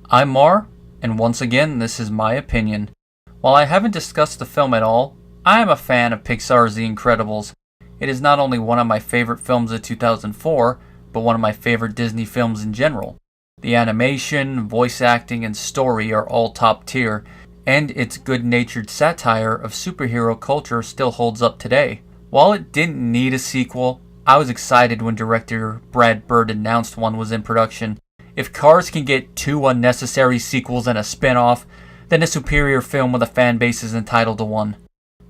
I'm Mar, and once again, this is my opinion. While I haven't discussed the film at all, I am a fan of Pixar's The Incredibles. It is not only one of my favorite films of 2004, but one of my favorite Disney films in general. The animation, voice acting, and story are all top tier, and its good-natured satire of superhero culture still holds up today. While it didn't need a sequel, I was excited when director Brad Bird announced one was in production. If Cars can get 2 unnecessary sequels and a spin-off, then a superior film with a fan base is entitled to one.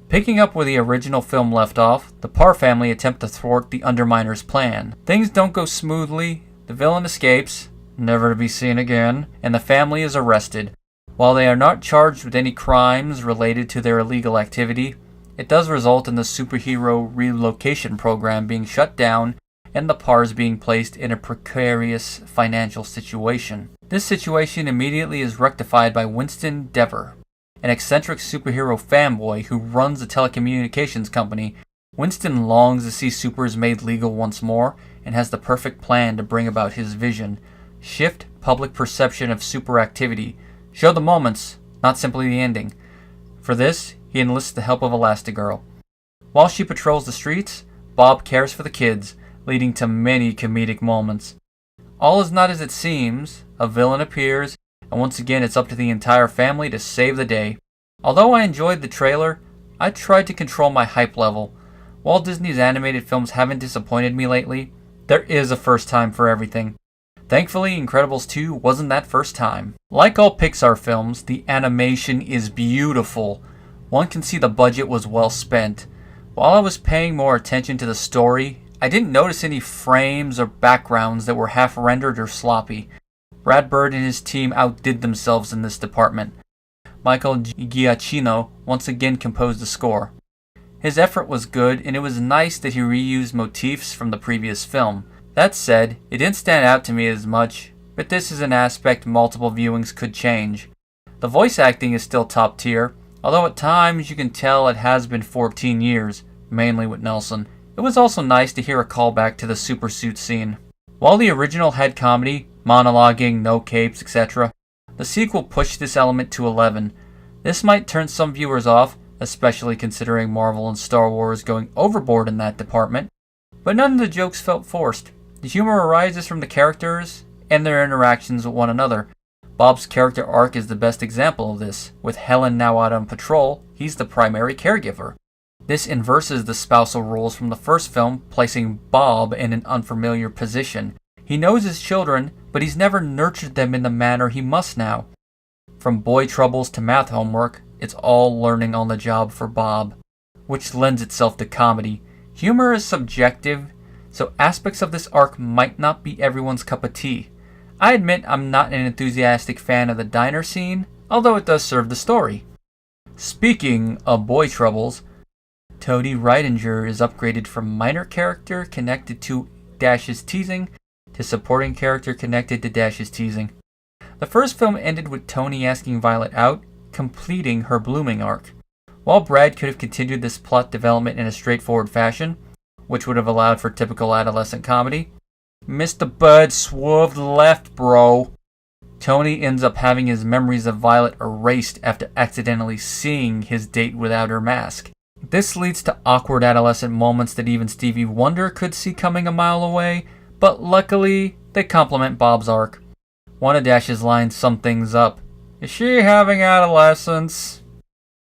Picking up where the original film left off, the Parr family attempt to thwart the Underminer's plan. Things don't go smoothly, the villain escapes, never to be seen again, and the family is arrested. While they are not charged with any crimes related to their illegal activity, it does result in the superhero relocation program being shut down and the Parrs being placed in a precarious financial situation. This situation immediately is rectified by Winston Dever, an eccentric superhero fanboy who runs a telecommunications company. Winston longs to see supers made legal once more and has the perfect plan to bring about his vision. Shift public perception of super activity. Show the moments, not simply the ending. For this, he enlists the help of Elastigirl. While she patrols the streets, Bob cares for the kids, leading to many comedic moments. All is not as it seems. A villain appears, and once again it's up to the entire family to save the day. Although I enjoyed the trailer, I tried to control my hype level. While Disney's animated films haven't disappointed me lately, there is a first time for everything. Thankfully, Incredibles 2 wasn't that first time. Like all Pixar films, the animation is beautiful. One can see the budget was well spent. While I was paying more attention to the story, I didn't notice any frames or backgrounds that were half-rendered or sloppy. Brad Bird and his team outdid themselves in this department. Michael Giacchino once again composed the score. His effort was good, and it was nice that he reused motifs from the previous film. That said, it didn't stand out to me as much, but this is an aspect multiple viewings could change. The voice acting is still top tier, although at times you can tell it has been 14 years, mainly with Nelson. It was also nice to hear a callback to the supersuit scene. While the original had comedy, monologuing, no capes, etc., the sequel pushed this element to 11. This might turn some viewers off, especially considering Marvel and Star Wars going overboard in that department, but none of the jokes felt forced. The humor arises from the characters and their interactions with one another. Bob's character arc is the best example of this. With Helen now out on patrol, he's the primary caregiver. This inverses the spousal roles from the first film, placing Bob in an unfamiliar position. He knows his children, but he's never nurtured them in the manner he must now. From boy troubles to math homework, it's all learning on the job for Bob, which lends itself to comedy. Humor is subjective, so aspects of this arc might not be everyone's cup of tea. I admit I'm not an enthusiastic fan of the diner scene, although it does serve the story. Speaking of boy troubles, Toady Ridinger is upgraded from minor character connected to Dash's teasing to supporting character connected to Dash's teasing. The first film ended with Tony asking Violet out, completing her blooming arc. While Brad could have continued this plot development in a straightforward fashion, which would have allowed for typical adolescent comedy, Mr. Bird swerved left, bro. Tony ends up having his memories of Violet erased after accidentally seeing his date without her mask. This leads to awkward adolescent moments that even Stevie Wonder could see coming a mile away, but luckily, they complement Bob's arc. One of Dash's lines sum things up. Is she having adolescence?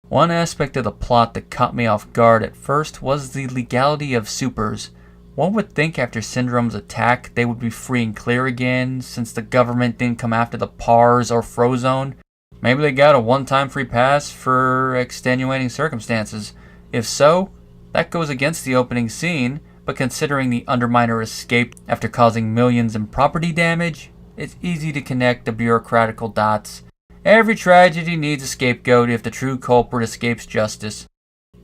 One aspect of the plot that caught me off guard at first was the legality of supers. One would think after Syndrome's attack they would be free and clear again, since the government didn't come after the Parrs or Frozone. Maybe they got a one-time free pass for extenuating circumstances. If so, that goes against the opening scene, but considering the Underminer escaped after causing millions in property damage, it's easy to connect the bureaucratical dots. Every tragedy needs a scapegoat if the true culprit escapes justice.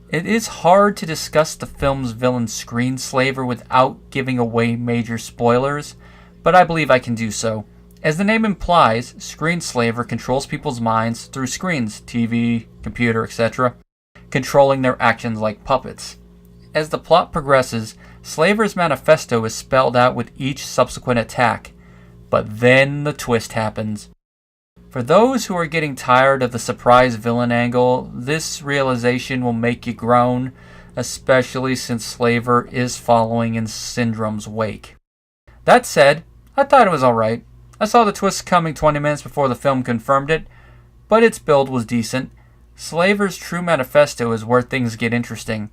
It is hard to discuss the film's villain Screenslaver without giving away major spoilers, but I believe I can do so. As the name implies, Screenslaver controls people's minds through screens, TV, computer, etc., controlling their actions like puppets. As the plot progresses, Slaver's manifesto is spelled out with each subsequent attack, but then the twist happens. For those who are getting tired of the surprise villain angle, this realization will make you groan, especially since Slaver is following in Syndrome's wake. That said, I thought it was alright. I saw the twist coming 20 minutes before the film confirmed it, but its build was decent. Slaver's true manifesto is where things get interesting.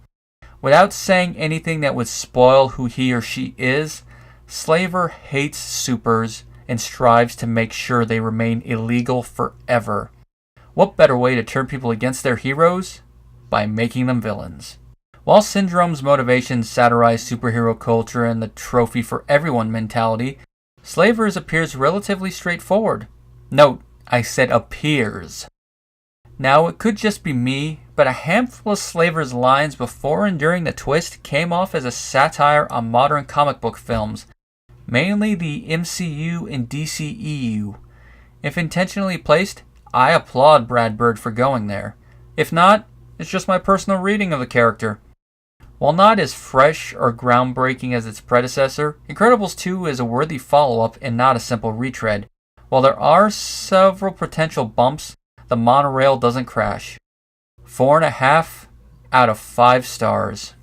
Without saying anything that would spoil who he or she is, Slaver hates supers and strives to make sure they remain illegal forever. What better way to turn people against their heroes? By making them villains. While Syndrome's motivations satirize superhero culture and the trophy for everyone mentality, Slaver's appears relatively straightforward. Note, I said appears. Now, it could just be me, but a handful of Slaver's lines before and during the twist came off as a satire on modern comic book films, mainly the MCU and DCEU. If intentionally placed, I applaud Brad Bird for going there. If not, it's just my personal reading of the character. While not as fresh or groundbreaking as its predecessor, Incredibles 2 is a worthy follow-up and not a simple retread. While there are several potential bumps, the monorail doesn't crash. 4.5 out of 5 stars.